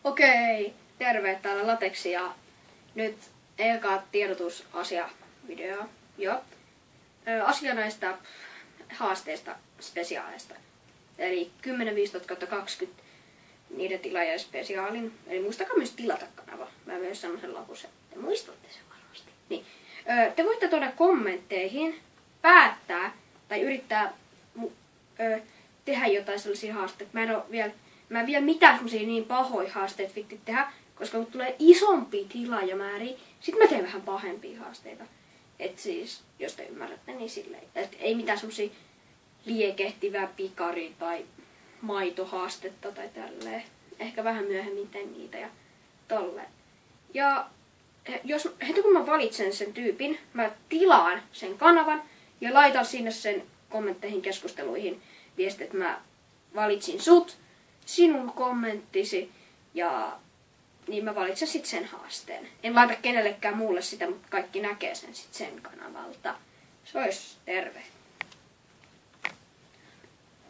Okei, terve, täällä Lateksi ja nyt eka tiedotusasia-video. Joo. Asia näistä haasteista, spesiaaleista. Eli 10.15.20 niiden tilaajien spesiaalin. Eli muistakaa myös tilata kanava. Mä myös semmoisen lapusen. Te muistatte sen varmasti. Niin. Te voitte tuoda kommentteihin, päättää tai yrittää tehdä jotain sellaisia haasteita. Mä en vielä mitään semmosia niin pahoja haasteita vitti tehdä, koska kun tulee isompi tilaajamääriä, sit mä teen vähän pahempia haasteita. Et siis, jos te ymmärrätte, niin silleen. Et ei mitään semmosia liekehtivää pikari tai maitohaastetta tai tälleen. Ehkä vähän myöhemmin teen niitä ja tolleen. Ja jos heti kun mä valitsen sen tyypin, mä tilaan sen kanavan ja laitan sinne sen kommentteihin, keskusteluihin viestit, että mä valitsin sut, sinun kommenttisi ja niin mä valitsen sit sen haasteen. En laita kenellekään muulle sitä, mutta kaikki näkee sen sit sen kanavalta. Se ois terve.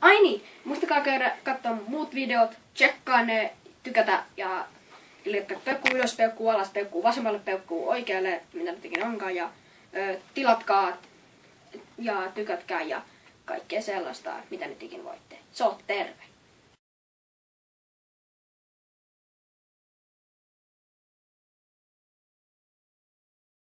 Ai niin, muistakaa käydä katsoa muut videot, tsekkaa ne, tykätä ja peukkuu ylös, peukkuu alas, peukkuu vasemmalle, peukkuu oikealle, mitä nytkin onkaan ja tilatkaa ja tykätkää ja kaikkea sellaista, mitä nyt ikin voitte. Se on terve.